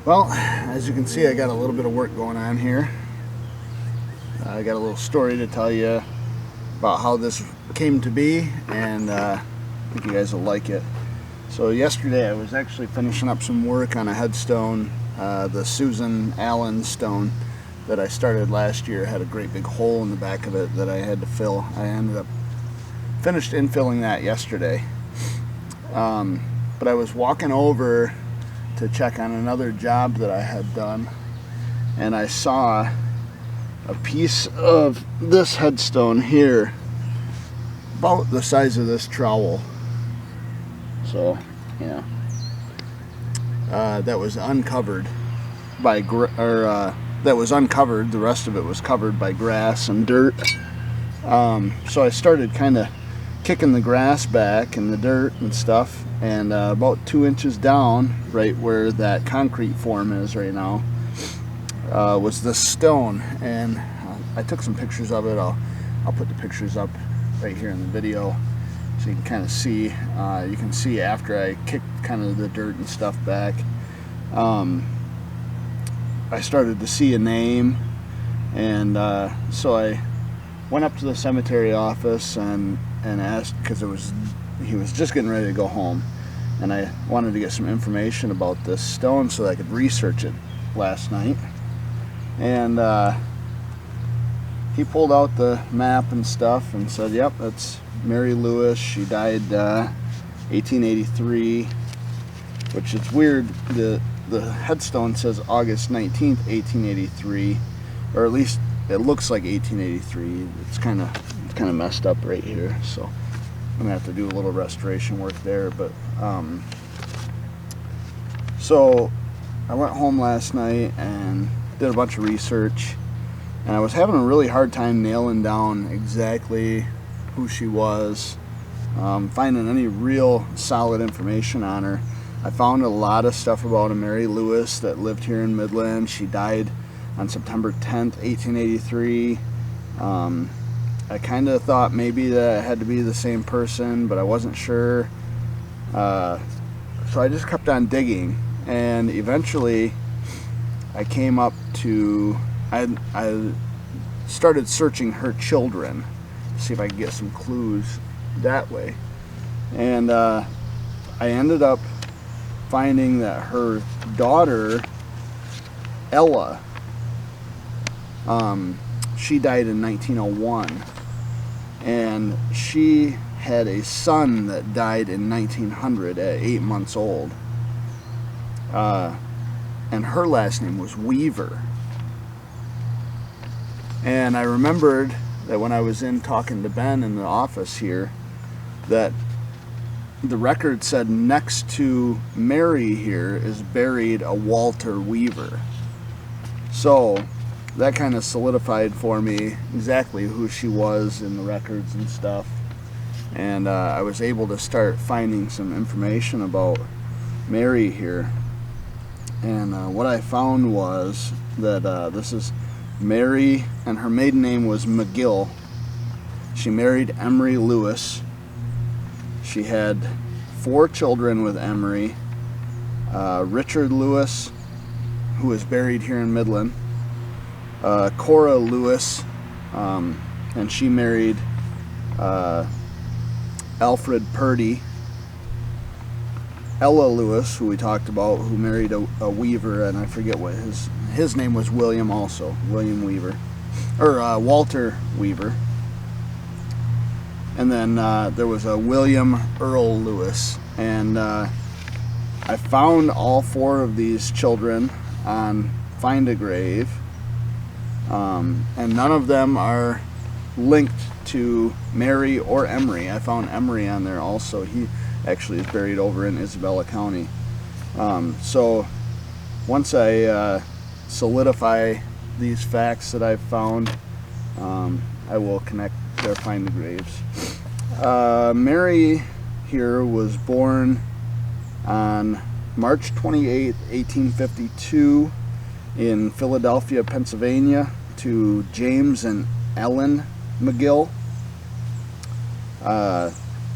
Well, as you can see, I got a little bit of work going on here. I got a little story to tell you about how this came to be, and I think you guys will like it. So yesterday I was actually finishing up some work on a headstone, the Susan Allen stone that I started last year. It had a great big hole in the back of it that I had to fill. I ended up finished infilling that yesterday. But I was walking over to check on another job that I had done, and I saw a piece of this headstone here about the size of this trowel. So yeah, that was uncovered by that was uncovered. The rest of it was covered by grass and dirt. So I started kind of kicking the grass back and the dirt and stuff, and about 2 inches down, right where that concrete form is right now, was this stone. And I took some pictures of it. I'll put the pictures up right here in the video so you can kind of see. You can see after I kicked kind of the dirt and stuff back, I started to see a name, and so I went up to the cemetery office and asked, because he was just getting ready to go home, and I wanted to get some information about this stone so that I could research it last night. And he pulled out the map and stuff and said, yep, that's Mary Lewis. She died 1883, which is weird. The headstone says August 19th, 1883, or at least it looks like 1883. It's kind of messed up right here, so I'm gonna have to do a little restoration work there. But so I went home last night and did a bunch of research, and I was having a really hard time nailing down exactly who she was, finding any real solid information on her. I found a lot of stuff about a Mary Lewis that lived here in Midland. She died on September 10th, 1883. I kind of thought maybe that it had to be the same person, but I wasn't sure. So I just kept on digging, and eventually I came up to, I started searching her children to see if I could get some clues that way. And I ended up finding that her daughter, Ella, she died in 1901, and she had a son that died in 1900 at 8 months old, and her last name was Weaver. And I remembered that when I was in talking to Ben in the office here, that the record said next to Mary here is buried a Walter Weaver. So that kind of solidified for me exactly who she was in the records and stuff. And I was able to start finding some information about Mary here. And what I found was that this is Mary, and her maiden name was McGill. She married Emery Lewis. She had 4 children with Emery. Richard Lewis, who is buried here in Midland. Cora Lewis, and she married Alfred Purdy. Ella Lewis, who we talked about, who married a Weaver, and I forget what his name was. William also, William Weaver, or Walter Weaver. And then there was a William Earl Lewis, and I found all 4 of these children on Find a Grave, and none of them are linked to Mary or Emery. I found Emery on there also. He actually is buried over in Isabella County. So once I solidify these facts that I've found, I will connect their Find the Graves. Mary here was born on March 28, 1852 in Philadelphia, Pennsylvania, to James and Ellen McGill.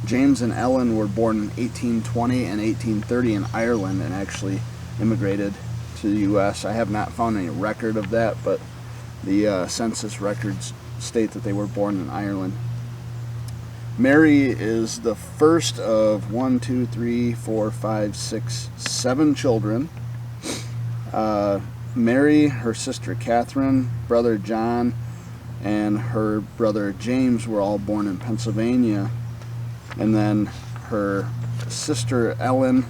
James and Ellen were born in 1820 and 1830 in Ireland, and actually immigrated to the U.S. I have not found any record of that, but the census records state that they were born in Ireland. Mary is the first of 1, 2, 3, 4, 5, 6, 7 children. Mary, her sister Catherine, brother John, and her brother James were all born in Pennsylvania. And then her sister Ellen,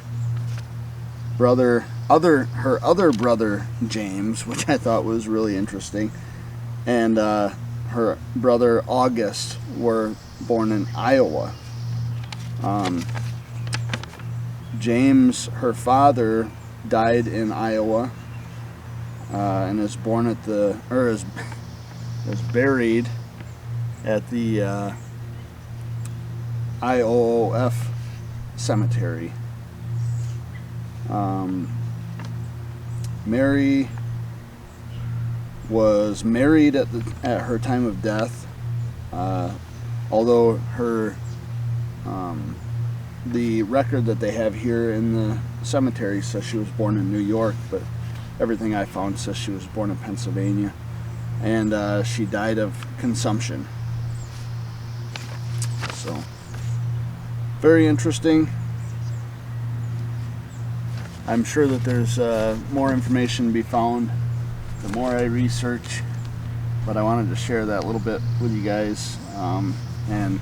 her other brother James, which I thought was really interesting, and her brother August were born in Iowa. James, her father, died in Iowa and is buried at the IOOF cemetery. Mary was married at her time of death, although her the record that they have here in the cemetery says she was born in New York, but everything I found says she was born in Pennsylvania, and she died of consumption. So, very interesting. I'm sure that there's more information to be found the more I research, but I wanted to share that a little bit with you guys. And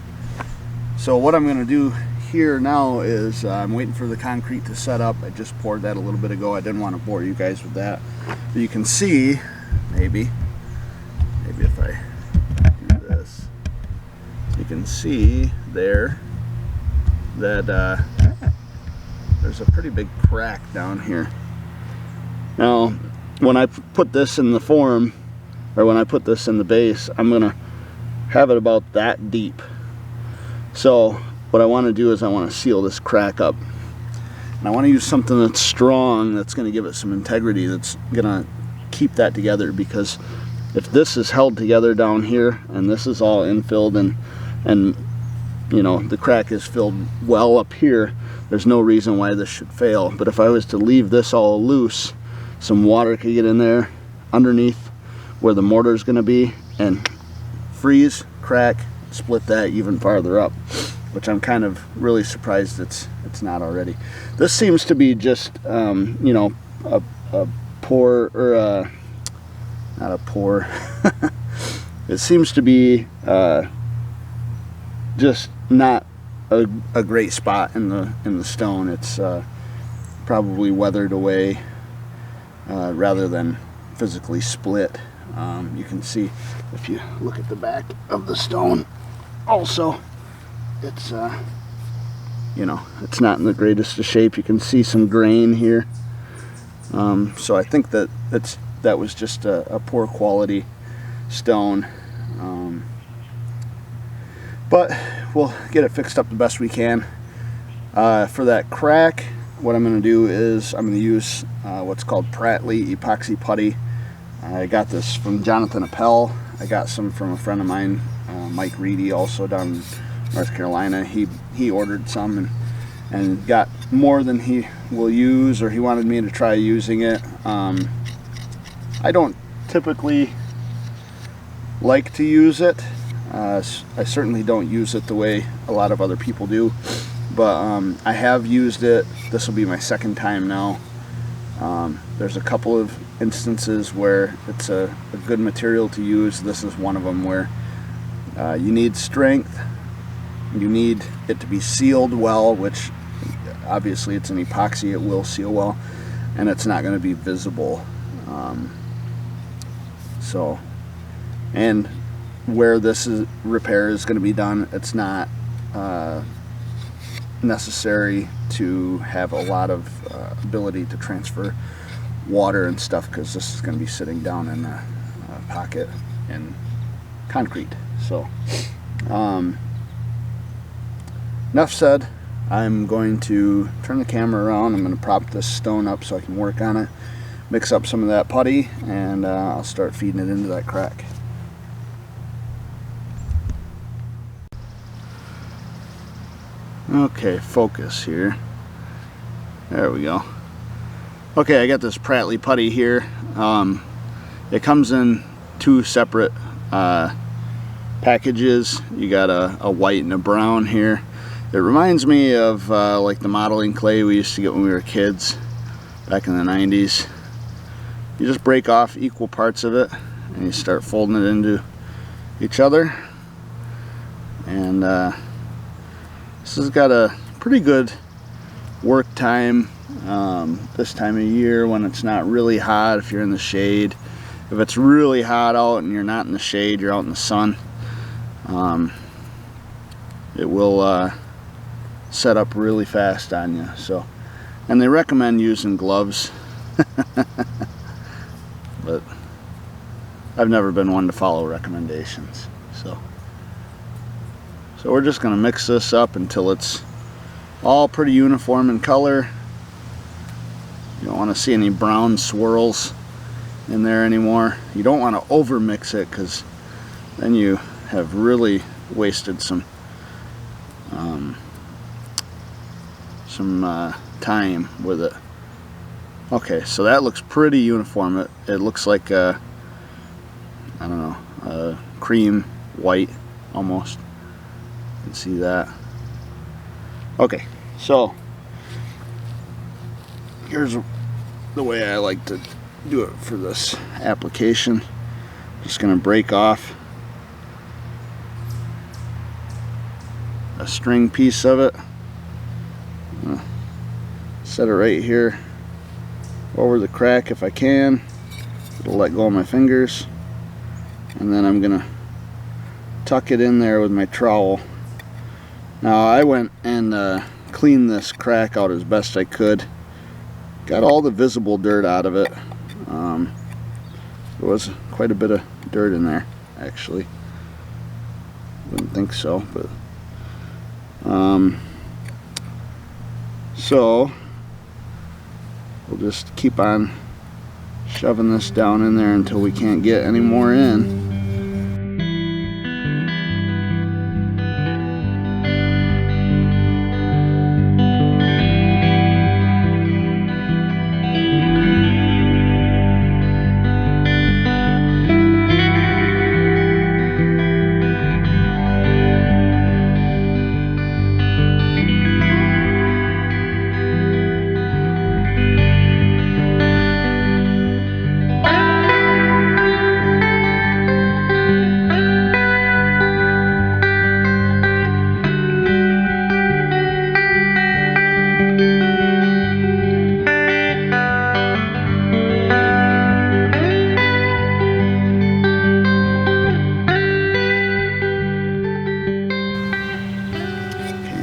so what I'm going to do here now is I'm waiting for the concrete to set up. I just poured that a little bit ago. I didn't want to bore you guys with that. But you can see, maybe if I do this, you can see there that there's a pretty big crack down here. Now, when I put this in the form, or when I put this in the base, I'm gonna have it about that deep. So what I want to do is I want to seal this crack up, and I want to use something that's strong, that's going to give it some integrity, that's going to keep that together, because if this is held together down here and this is all infilled and you know, the crack is filled well up here, there's no reason why this should fail. But if I was to leave this all loose, some water could get in there underneath where the mortar is going to be and freeze, crack, split that even farther up, which I'm kind of really surprised it's not already. This seems to be just you know, a pour, or not a pour. It seems to be just not a great spot in the stone. It's probably weathered away rather than physically split. You can see if you look at the back of the stone also, it's you know, it's not in the greatest of shape. You can see some grain here, so I think that that was just a poor quality stone, but we'll get it fixed up the best we can. For that crack, what I'm going to do is I'm going to use what's called Prattley epoxy putty. I got this from Jonathan Appel. I got some from a friend of mine, Mike Reedy, also down in North Carolina. He ordered some and got more than he will use, or he wanted me to try using it. I don't typically like to use it. I certainly don't use it the way a lot of other people do, but I have used it. This will be my second time now. There's a couple of instances where it's a good material to use. This is one of them where you need strength, you need it to be sealed well, which obviously it's an epoxy, it will seal well, and it's not going to be visible. So, and where this repair is going to be done, it's not necessary to have a lot of ability to transfer water and stuff, because this is going to be sitting down in a pocket in concrete. So enough said. I'm going to turn the camera around. I'm going to prop this stone up so I can work on it, mix up some of that putty, and I'll start feeding it into that crack. Okay, focus here. There we go. Okay, I got this Pratley putty here. It comes in two separate packages. You got a white and a brown here. It reminds me of like the modeling clay we used to get when we were kids back in the 90s. You just break off equal parts of it and you start folding it into each other. And this has got a pretty good work time this time of year when it's not really hot, if you're in the shade. If it's really hot out and you're not in the shade, you're out in the sun, it will set up really fast on you. So, and they recommend using gloves. But I've never been one to follow recommendations. So we're just going to mix this up until it's all pretty uniform in color. You don't want to see any brown swirls in there anymore. You don't want to over mix it, because then you have really wasted some time with it. Okay, so that looks pretty uniform. It looks like I don't know, a cream white almost. You can see that. Okay, so here's the way I like to do it for this application. Just gonna break off a string piece of it, set it right here over the crack if I can. It'll let go of my fingers, and then I'm gonna tuck it in there with my trowel. Now I went and cleaned this crack out as best I could. Got all the visible dirt out of it. There was quite a bit of dirt in there, actually. Wouldn't think so, but so we'll just keep on shoving this down in there until we can't get any more in.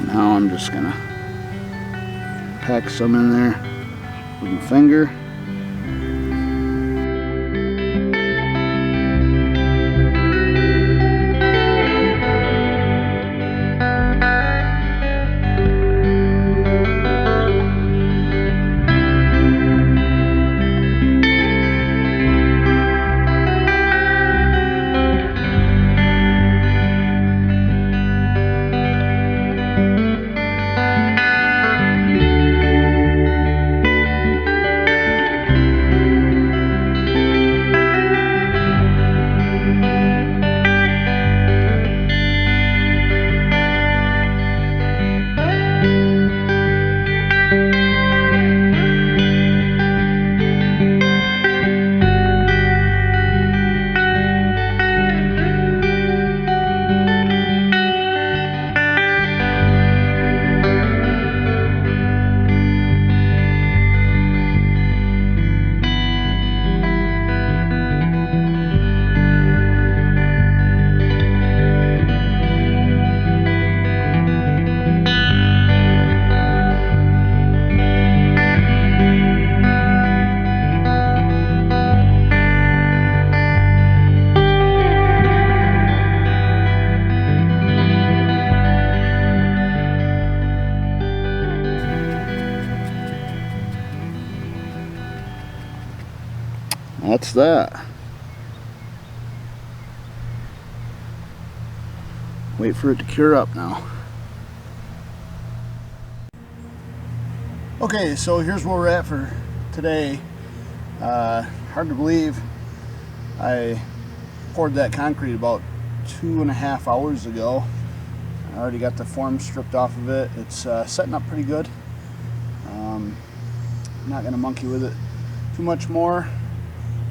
Now I'm just gonna pack some in there with my finger. That's that. Wait for it to cure up now. Okay, so here's where we're at for today. Hard to believe I poured that concrete about 2.5 hours ago. I already got the form stripped off of it. It's setting up pretty good. I'm not going to monkey with it too much more.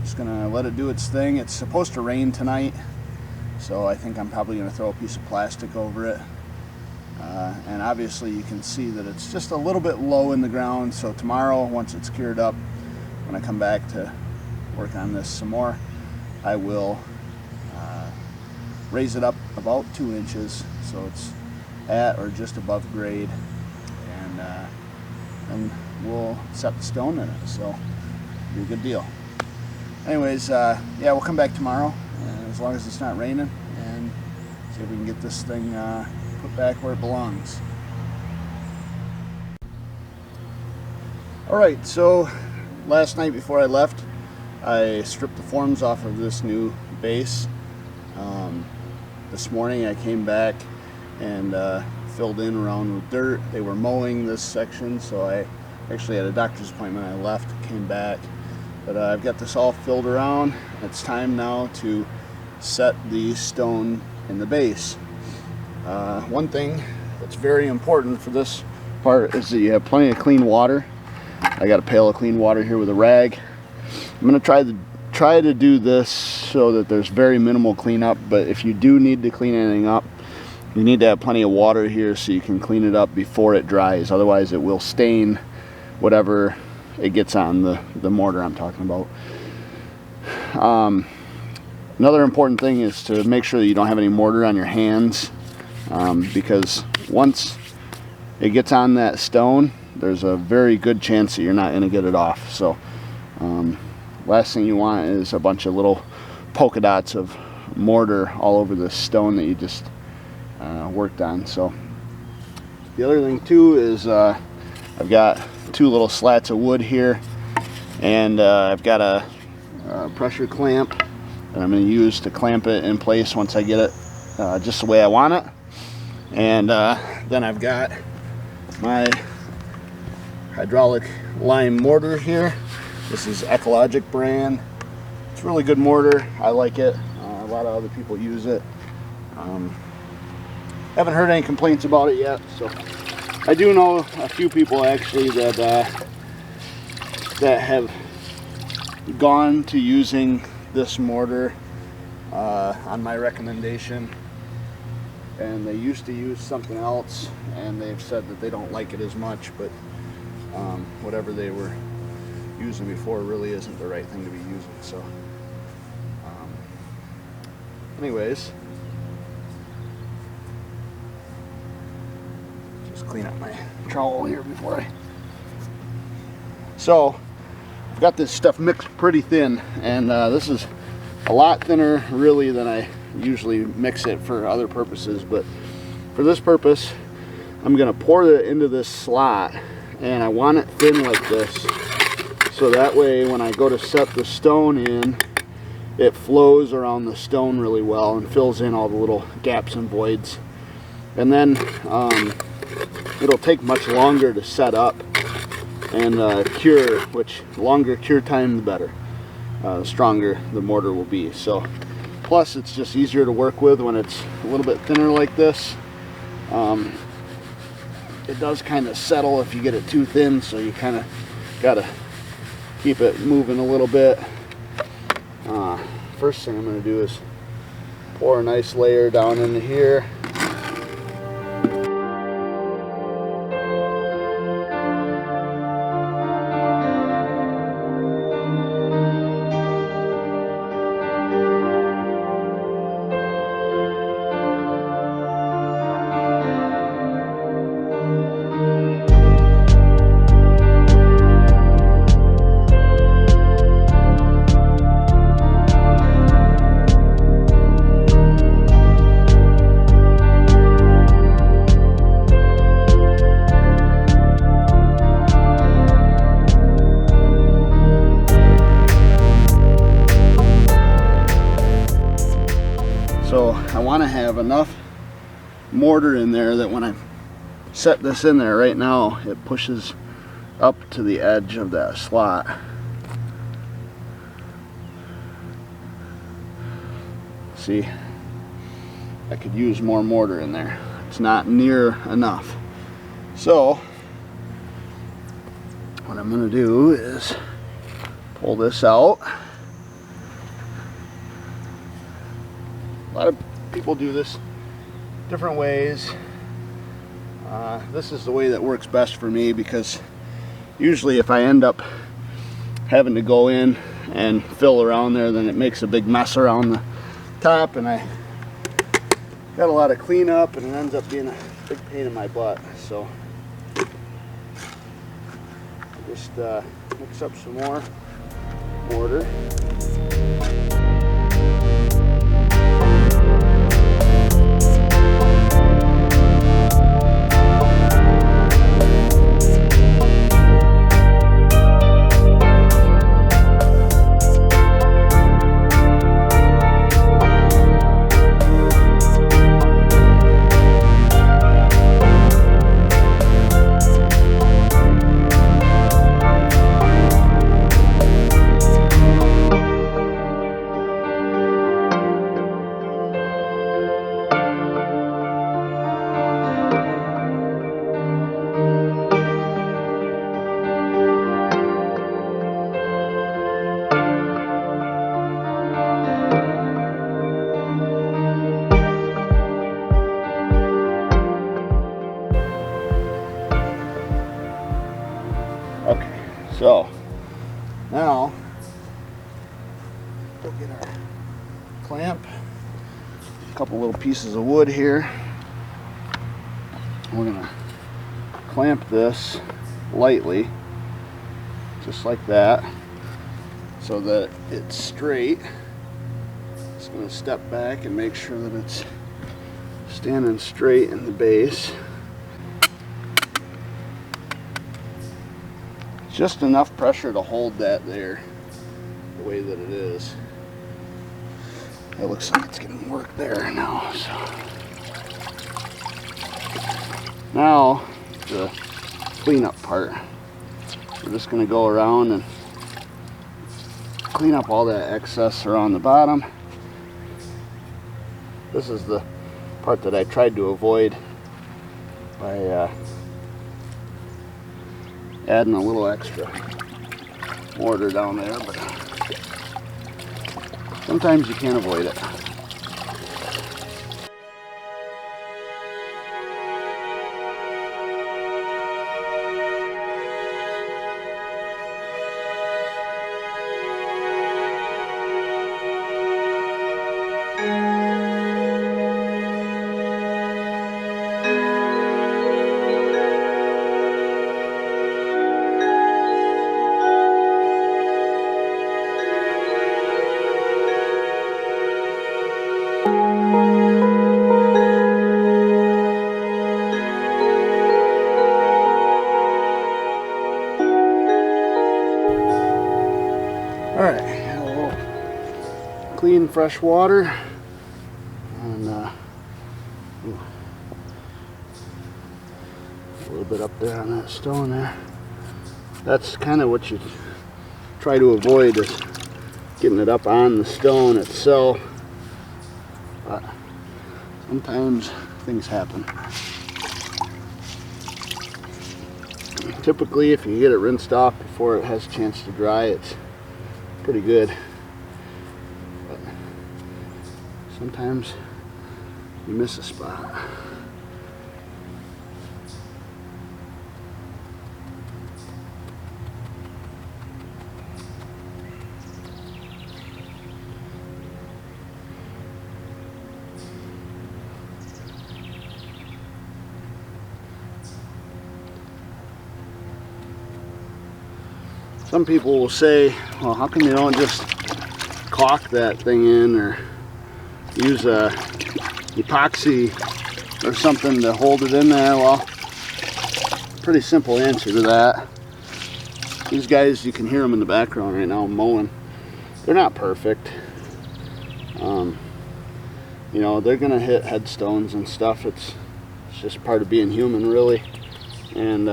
Just going to let it do its thing. It's supposed to rain tonight, so I think I'm probably going to throw a piece of plastic over it. And obviously you can see that it's just a little bit low in the ground, so tomorrow, once it's cured up, when I come back to work on this some more, I will raise it up about 2 inches so it's at or just above grade, and we'll set the stone in it, so it'll be a good deal. Anyways, yeah, we'll come back tomorrow, as long as it's not raining, and see if we can get this thing put back where it belongs. Alright, so last night before I left, I stripped the forms off of this new base. This morning I came back and filled in around with dirt. They were mowing this section, so I actually had a doctor's appointment. I left, came back, but I've got this all filled around. It's time now to set the stone in the base. One thing that's very important for this part is that you have plenty of clean water. I got a pail of clean water here with a rag. I'm going to try to do this so that there's very minimal cleanup, but if you do need to clean anything up, you need to have plenty of water here so you can clean it up before it dries. Otherwise it will stain whatever it gets on the mortar I'm talking about. Another important thing is to make sure that you don't have any mortar on your hands, because once it gets on that stone, there's a very good chance that you're not going to get it off. So last thing you want is a bunch of little polka dots of mortar all over the stone that you just worked on. So the other thing too is I've got 2 little slats of wood here, and I've got a pressure clamp that I'm going to use to clamp it in place once I get it just the way I want it. And then I've got my hydraulic lime mortar here. This is Ecologic brand. It's a really good mortar. I like it. A lot of other people use it. Haven't heard any complaints about it yet. So I do know a few people actually that have gone to using this mortar on my recommendation, and they used to use something else, and they've said that they don't like it as much, but whatever they were using before really isn't the right thing to be using. So anyways, just clean up my trowel here before so I've got this stuff mixed pretty thin, and this is a lot thinner really than I usually mix it for other purposes, but for this purpose I'm gonna pour it into this slot, and I want it thin like this, so that way when I go to set the stone in, it flows around the stone really well and fills in all the little gaps and voids. And then it'll take much longer to set up and cure, which longer cure time the better. The stronger the mortar will be. So plus it's just easier to work with when it's a little bit thinner like this. It does kind of settle if you get it too thin, so you kind of got to keep it moving a little bit. First thing I'm going to do is pour a nice layer down into here. So I want to have enough mortar in there that when I set this in there right now, it pushes up to the edge of that slot. See, I could use more mortar in there. It's not near enough. So what I'm going to do is pull this out. A lot of people do this different ways. This is the way that works best for me, because usually if I end up having to go in and fill around there, then it makes a big mess around the top, and I got a lot of cleanup, and it ends up being a big pain in my butt. So I just mix up some more mortar. Okay, so now we'll get our clamp, a couple little pieces of wood here. We're gonna clamp this lightly, just like that, so that it's straight. Just gonna step back and make sure that it's standing straight in the base. Just enough pressure to hold that there the way that it is. It looks like it's getting work there now. So now the cleanup part. We're just going to go around and clean up all that excess around the bottom. This is the part that I tried to avoid by adding a little extra mortar down there, but sometimes you can't avoid it. Alright, a little clean fresh water, and a little bit up there on that stone there. That's kind of what you try to avoid, is getting it up on the stone itself, but sometimes things happen. Typically, if you get it rinsed off before it has a chance to dry, it's pretty good, but sometimes you miss a spot. Some people will say, well, how come you don't just caulk that thing in, or use a epoxy or something to hold it in there? Well, pretty simple answer to that. These guys, you can hear them in the background right now mowing. They're not perfect. You know, they're gonna hit headstones and stuff. It's just part of being human, really. And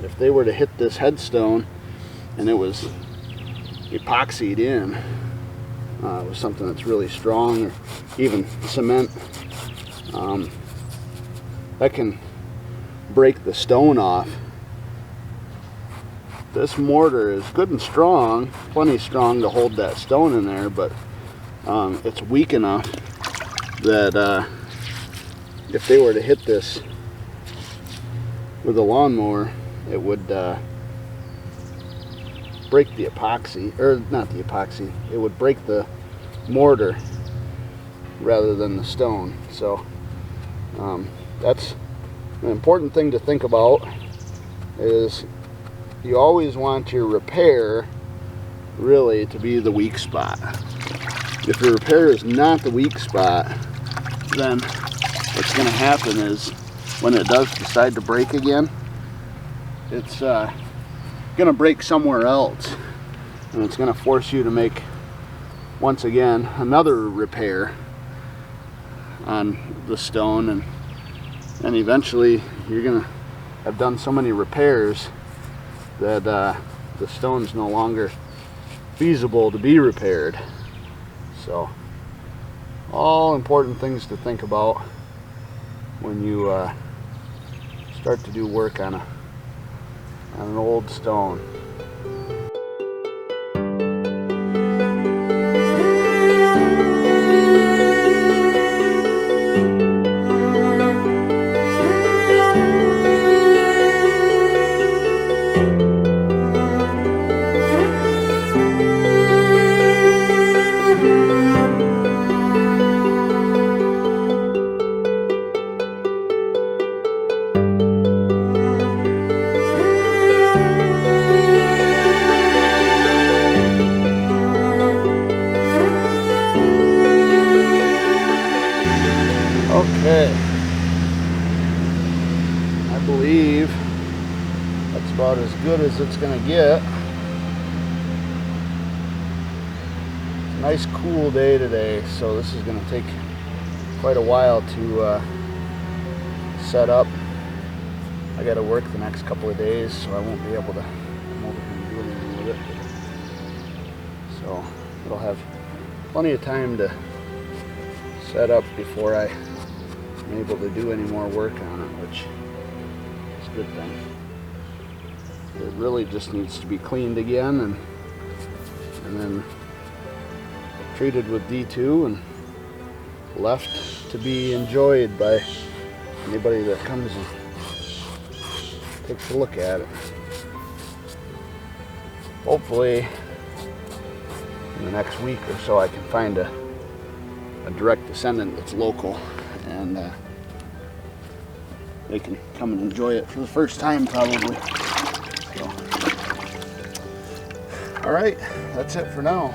if they were to hit this headstone and it was epoxied in, it was something that's really strong, or even cement, that can break the stone off. This mortar is good and strong, plenty strong to hold that stone in there, but it's weak enough that if they were to hit this with a lawnmower, it would break the epoxy, or not the epoxy, it would break the mortar rather than the stone. So that's an important thing to think about, is you always want your repair really to be the weak spot. If your repair is not the weak spot, then what's going to happen is when it does decide to break again, it's going to break somewhere else, and it's going to force you to make, once again, another repair on the stone, and eventually you're going to have done so many repairs that the stone's no longer feasible to be repaired. So, all important things to think about when you start to do work on an old stone. Okay, I believe that's about as good as it's going to get. It's a nice cool day today, so this is going to take quite a while to set up. I got to work the next couple of days, so I won't be able to come over here and do anything with it. So it'll have plenty of time to set up before I'm able to do any more work on it, which is a good thing. It really just needs to be cleaned again and then treated with D2 and left to be enjoyed by anybody that comes and takes a look at it. Hopefully in the next week or so I can find a direct descendant that's local, and they can come and enjoy it for the first time probably. So, all right, that's it for now.